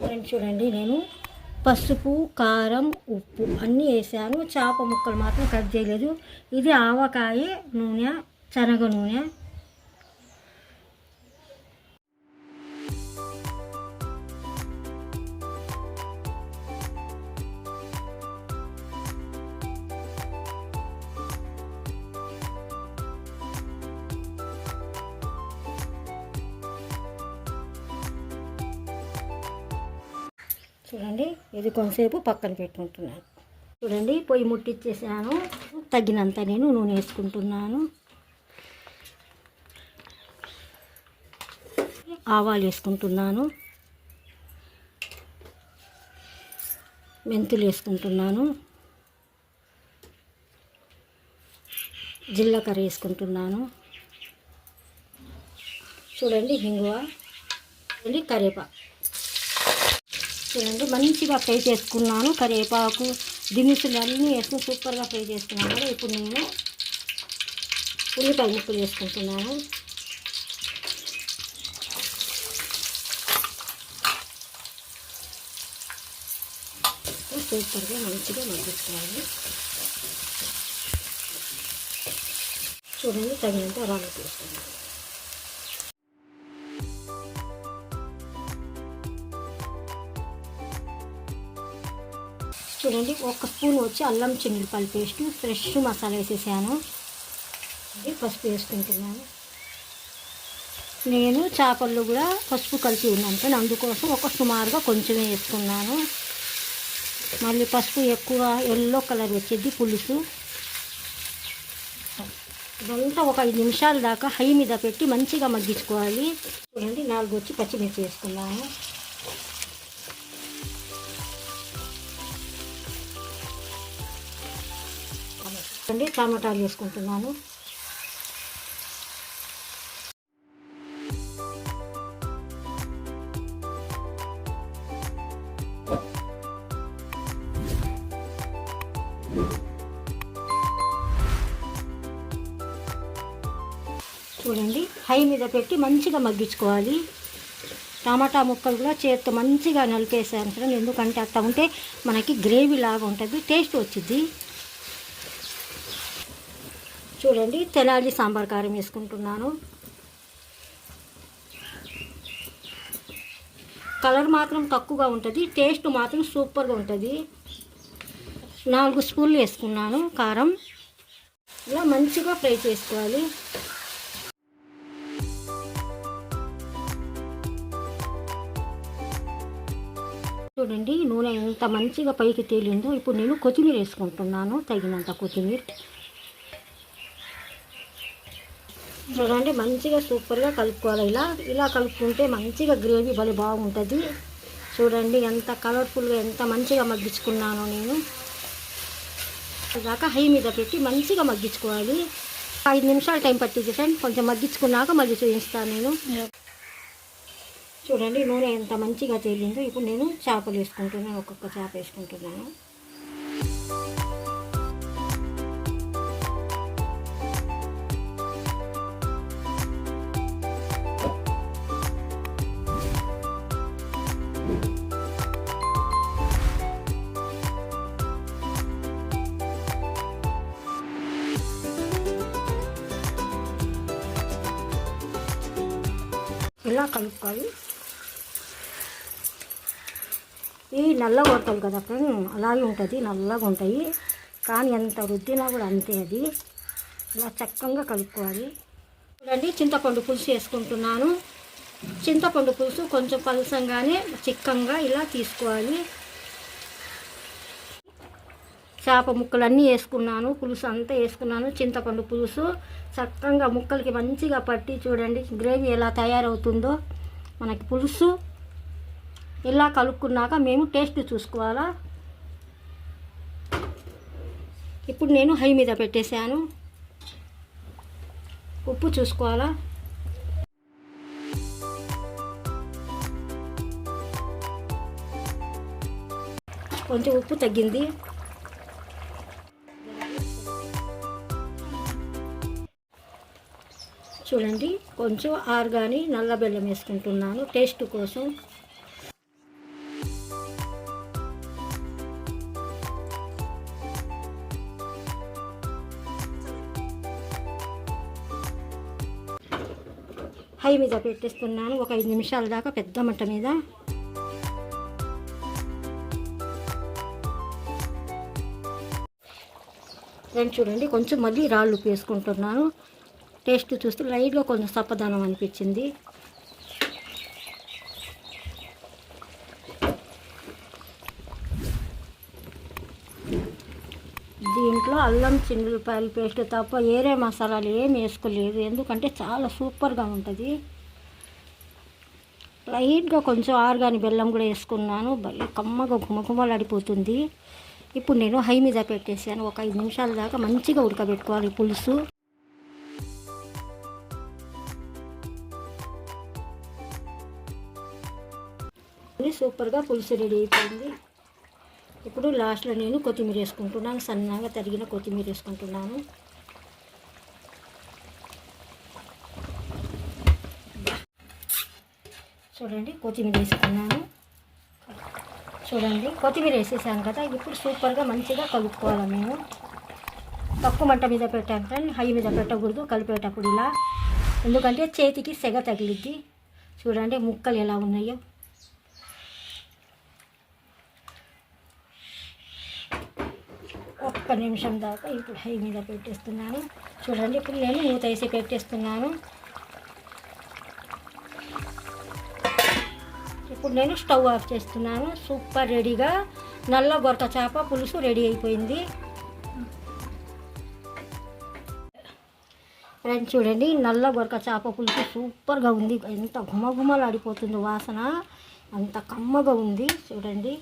Friends చూడండి, నేను పసుపు, కారం, ఉప్పు అన్నీ వేసాను. చేప ముక్కలు మాత్రం కట్ చేయలేదు. ఇది ఆవకాయ నూనె, శనగ నూనె. చూడండి, ఇది కొంతసేపు పక్కన పెట్టుకుంటున్నాను. చూడండి, పొయ్యి ముట్టించేసాను. తగినంత నేను నూనె వేసుకుంటున్నాను. ఆవాలు వేసుకుంటున్నాను. మెంతులు వేసుకుంటున్నాను. జీలకర్ర వేసుకుంటున్నాను. చూడండి, ఇంగువ, కరివేపాకు. చూడండి, మంచిగా ఫ్రై చేసుకున్నాను. కరివేపాకు, దినుసులు అన్నీ వేసుకుని సూపర్గా ఫ్రై చేసుకున్నాను కదా. ఇప్పుడు నేను ఉల్లిపాయ ముక్కలు వేసుకుంటున్నాను. సూపర్గా మంచిగా మగ్గించుకోవాలి. చూడండి, తగినంత రాళ్ళు తీసుకున్నాను. చూడండి, ఒక స్పూన్ వచ్చి అల్లం చిన్నులపాయల పేస్ట్, ఫ్రెష్ మసాలా వేసేసాను. పసుపు వేసుకుంటున్నాను. నేను చేపల్లో కూడా పసుపు కలిసి ఉన్నాను కానీ అందుకోసం ఒక సుమారుగా కొంచెమే వేసుకున్నాను. మళ్ళీ పసుపు ఎక్కువ ఎల్లో కలర్ వచ్చేది పులుసు. ఇదంతా ఒక 5 నిమిషాల దాకా హై మీద పెట్టి మంచిగా మగ్గించుకోవాలి. చూడండి, 4 వచ్చి పచ్చిమిర్చి వేసుకున్నాను. చూడండి, టమాటాలు వేసుకుంటున్నాను. చూడండి, హై మీద పెట్టి మంచిగా మగ్గించుకోవాలి. టమాటా ముక్కలు కూడా చేతితో మంచిగా నలిపేసాను చూడండి, ఎందుకంటే అట్లా ఉంటే మనకి గ్రేవీ లాగా ఉంటుంది, టేస్ట్ వచ్చింది. చూడండి, తెనాలి సాంబార్ కారం వేసుకుంటున్నాను. కలర్ మాత్రం తక్కువగా ఉంటుంది, టేస్ట్ మాత్రం సూపర్గా ఉంటుంది. 4 స్పూన్లు వేసుకున్నాను కారం. ఇలా మంచిగా ఫ్రై చేసుకోవాలి. చూడండి, నూనె ఎంత మంచిగా పైకి తేలిందో. ఇప్పుడు నేను కొత్తిమీర వేసుకుంటున్నాను, తగినంత కొత్తిమీర. చూడండి, మంచిగా సూపర్గా కలుపుకోవాలి. ఇలా కలుపుకుంటే మంచిగా గ్రేవీ భలే బాగుంటుంది. చూడండి, ఎంత కలర్ఫుల్గా ఎంత మంచిగా మగ్గించుకున్నానో నేను. ఇదాకా హై మీద పెట్టి మంచిగా మగ్గించుకోవాలి. 5 నిమిషాలు టైం పట్టింది ఫ్రెండ్. కొంచెం మగ్గించుకున్నాక మళ్ళీ చూపిస్తాను నేను. చూడండి, నూనె ఎంత మంచిగా తేలిందో. ఇప్పుడు నేను చేపలు వేసుకుంటున్నాను. ఒక్కొక్క చేప వేసుకుంటున్నాను. ఇలా కలుపుకోవాలి. ఇవి నల్లగా కొడతాయి కదా ఫ్రెండ్, అలాగే ఉంటుంది, నల్లగా ఉంటాయి. కానీ ఎంత రుద్దినా కూడా అంతే. అది ఇలా చక్కగా కలుపుకోవాలి. చూడండి, చింతపండు పులుసు వేసుకుంటున్నాను. చింతపండు పులుసు కొంచెం పలసంగానే చిక్కంగా ఇలా తీసుకోవాలి. చేప ముక్కలు అన్నీ వేసుకున్నాను, పులుసు అంతా వేసుకున్నాను. చింతపండు పులుసు చక్కగా ముక్కలకి మంచిగా పట్టి చూడండి గ్రేవీ ఎలా తయారవుతుందో. మనకి పులుసు ఇలా కలుపుకున్నాక మేము టేస్ట్ చూసుకోవాలా. ఇప్పుడు నేను హై మీద పెట్టేశాను. ఉప్పు చూసుకోవాలా. కొంచెం ఉప్పు తగ్గింది. చూడండి, కొంచెం ఆర్గాని నల్ల బెల్లం వేసుకుంటున్నాను టేస్ట్ కోసం. హై మీద పెట్టేస్తున్నాను ఒక 5 నిమిషాల దాకా పెద్ద మంట మీద. ఫ్రెండ్స్ చూడండి, కొంచెం మళ్ళీ రాళ్ళు ఉప్పు వేసుకుంటున్నాను. టేస్ట్ చూస్తే లైట్గా కొంచెం సప్పదనం అనిపించింది. దీంట్లో అల్లం చిన్నులపాయల పేస్ట్ తప్ప వేరే మసాలాలు ఏమి వేసుకోలేదు, ఎందుకంటే చాలా సూపర్గా ఉంటుంది. లైట్గా కొంచెం ఆర్గాని బెల్లం కూడా వేసుకున్నాను, భలే కమ్మగా గుమగుమలాడిపోతుంది. ఇప్పుడు నేను హై మీద పెట్టేసాను. ఒక 5 నిమిషాల దాకా మంచిగా ఉడకబెట్టుకోవాలి పులుసు. సూపర్గా పులుసు రెడీ అయిపోయింది. ఇప్పుడు లాస్ట్లో నేను కొత్తిమీర వేసుకుంటున్నాను, సన్నగా తరిగిన కొత్తిమీర వేసుకుంటున్నాను. చూడండి కొత్తిమీర వేసుకున్నాను. చూడండి కొత్తిమీర వేసేసాను కదా, ఇప్పుడు సూపర్గా మంచిగా కలుపుకోవాలి. మేము తక్కువ మంట మీద పెట్టాను కానీ హై మీద పెట్టకూడదు కలిపేటప్పుడు ఇలా, ఎందుకంటే చేతికి సెగ తగిలిద్ది. చూడండి ముక్కలు ఎలా ఉన్నాయో. ఒక్క నిమిషం దాకా ఇప్పుడు హై మీద పెట్టేస్తున్నాను. చూడండి ఇప్పుడు నేను మూత వేసి పెట్టేస్తున్నాను. ఇప్పుడు నేను స్టవ్ ఆఫ్ చేస్తున్నాను. సూపర్ రెడీగా నల్ల గొరక చేప పులుసు రెడీ అయిపోయింది. ఫ్రెండ్స్ చూడండి, నల్ల గొరక చేప పులుసు సూపర్గా ఉంది. ఎంత గుమగుమలాడిపోతుంది వాసన, అంత కమ్మగా ఉంది. చూడండి.